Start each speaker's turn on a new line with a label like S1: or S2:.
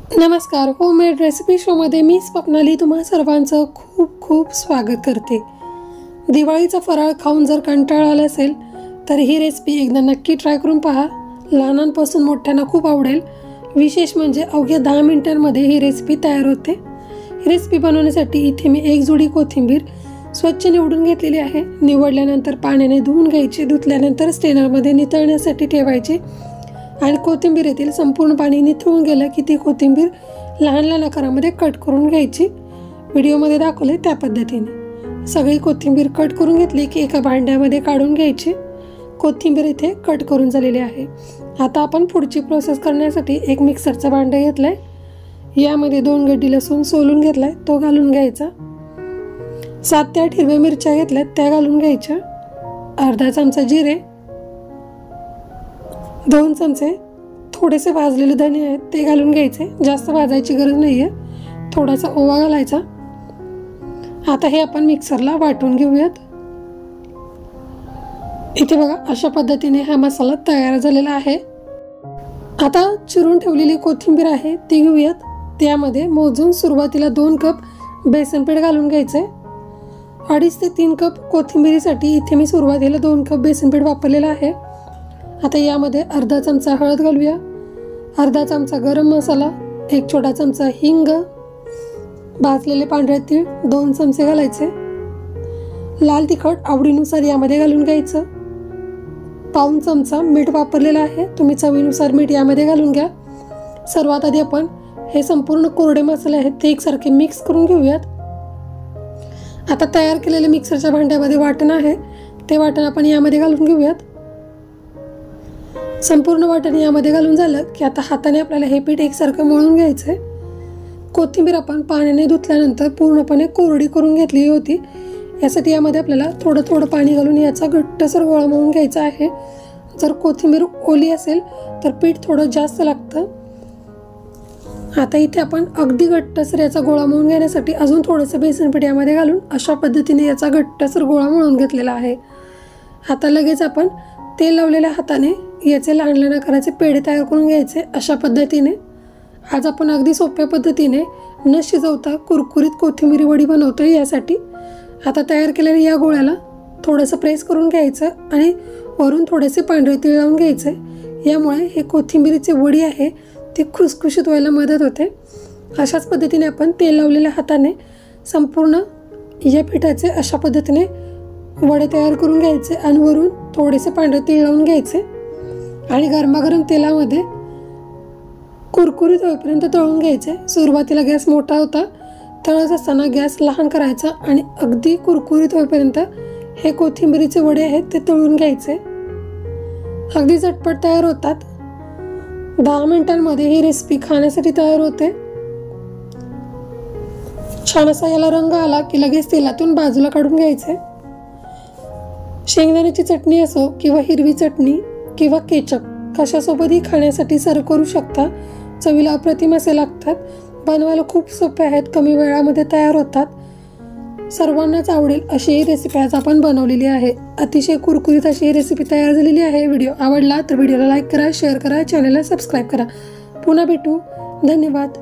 S1: नमस्कार, homemade recipe शोमध्ये मी स्वप्नाली तुम्हा सर्वांचं खूप खूप स्वागत करते। दिवाळीचा फराळ खाऊन जर कंटाळा आला असेल तर ही रेसिपी एकदा नक्की ट्राय करून पहा। लहानांपासून मोठ्यांना खूप आवडेल। विशेष म्हणजे अवघ्या 10 मिनिटांमध्ये ही रेसिपी तयार होते। ही रेसिपी बनवण्यासाठी इथे मी एक जुडी कोथिंबीर स्वच्छ निवडून घेतलेली आहे। निवडल्यानंतर पाण्याने धुवून घ्यायची। धुतल्यानंतर स्ट्रेनरमध्ये नितळण्यासाठी ठेवायची आणि कोथिंबीरीतील संपूर्ण पाणी निथळून गेलं की ती कोथिंबीर लहान लहान आकारामध्ये कट करून घ्यायची। व्हिडिओमध्ये दाखवले त्या पद्धतीने सगळी कोथिंबीर कट करून घेतली की एका भांड्यामध्ये काढून घ्यायची। कोथिंबीर इथे कट करून झालेली आहे। आता आपण पुढची प्रोसेस करण्यासाठी एक मिक्सरचा भांडा घेतलाय। यामध्ये 2 गड्डी लसूण सोलून घेतलाय, तो घालून घ्यायचा। 7 ते 8 हिरव्या मिरच्या घेतल्यात, त्या घालून घ्यायच्या। अर्धा चमचा जिरे, 2 चमचे थोडेसे भाजलेले धने आहेत, ते घालून घ्यायचे। जास्त भाजायची गरज नाहीये। थोडासा ओवा घालायचा। आता हे आपण मिक्सरला वाटून घेऊयात। इथे बघा अशा पद्धतीने हा मसाला तयार झालेला आहे। आता चिरून ठेवलेली कोथिंबीर आहे ती घेऊयात। त्यामध्ये मोजून सुरुवातीला 2 कप बेसन पीठ घालून घ्यायचे। 2.5 ते 3 कप कोथिंबीरीसाठी इथे मी सुरुवातीला 2 कप बेसन पीठ वापरलेलं आहे। आता यामध्ये अर्धा चमचा हळद घालूया, अर्धा चमचा गरम मसाला, 1 छोटा चमचा हिंग, भाजलेले पांढरे तीळ 2 चमचे घालायचे। लाल तिखट आवडीनुसार यामध्ये घालून घ्यायचं। पाऊण चमचा मीठ वापरलेला आहे, तुम्ही चवीनुसार मीठ यामध्ये घालून घ्या। सर्वात आधी आपण हे संपूर्ण कोरडे मसाले आहेत ते एकसारखे मिक्स करून घेऊयात। आता तयार केलेले मिक्सरच्या भांड्यामध्ये वाटण आहे, ते वाटण आपण यामध्ये घालून घेऊयात। संपूर्ण वाटण यामध्ये घालून झालं की आता हाताने आपल्याला हे पीठ एकसारखं मळून घ्यायचंय। कोथिंबीर आपण पाण्याने धुतल्यानंतर पूर्णपणे कोरडी करून घेतली होती। यासाठी यामध्ये आपल्याला थोडं थोडं पाणी घालून याचा घट्टसर गोळा मळून घ्यायचा आहे। जर कोथिंबीर ओली असेल तर पीठ थोडं जास्त लागतं। आता इथे आपण अगदी घट्टसर याचा गोळा मळून घेण्यासाठी अजून थोडंसं बेसन पीठ यामध्ये घालून अशा पद्धतीने याचा घट्टसर गोळा मळून घेतलेला आहे। आता लगेच आपण तेल लावलेल्या हाताने याचे लहान लहान आकाराचे पेढे तयार करून घ्यायचे। अशा पद्धतीने आज आपण अगदी सोप्या पद्धतीने न शिजवता कुरकुरीत कोथिंबीर वडी बनवतोय। यासाठी आता तयार केलेल्या या गोळ्याला थोडंसं प्रेस करून घ्यायचं आणि वरून थोडेसे पांढरे तीळ लावून घ्यायचे। यामुळे हे कोथिंबीरीचे वडी आहे ते खुसखुशीत व्हायला मदत होते। अशाच पद्धतीने आपण तेल लावलेल्या हाताने संपूर्ण या पिठाचे अशा पद्धतीने वडे तयार करून घ्यायचे आणि वरून थोडेसे पांढरे तीळ लावून घ्यायचे आणि गरमागरम तेलामध्ये कुरकुरीत होईपर्यंत तळून घ्यायचे। सुरुवातीला गॅस मोठा होता, तळत असताना गॅस लहान करायचा आणि अगदी कुरकुरीत होईपर्यंत हे कोथिंबीरीचे वडे आहेत ते तळून घ्यायचे। अगदी झटपट तयार होतात। 10 मिनिटांमध्ये ही रेसिपी खाण्यासाठी तयार होते। छान असा याला रंग आला की लगेच तेलातून बाजूला काढून घ्यायचे। शेंगदाण्याची चटणी असो किंवा हिरवी चटणी किंवा केचप कशासोबतही खाण्यासाठी सर्व करू शकता। चवीला अप्रतिम असे लागतात। बनवायला खूप सोपे आहेत, कमी वेळामध्ये तयार होतात। सर्वांनाच आवडेल अशी ही रेसिपी आज आपण बनवलेली आहे। अतिशय कुरकुरीत अशी ही रेसिपी तयार झालेली आहे। व्हिडिओ आवडला तर व्हिडिओला लाईक करा, शेअर करा, चॅनलला सबस्क्राईब करा। पुन्हा भेटू, धन्यवाद।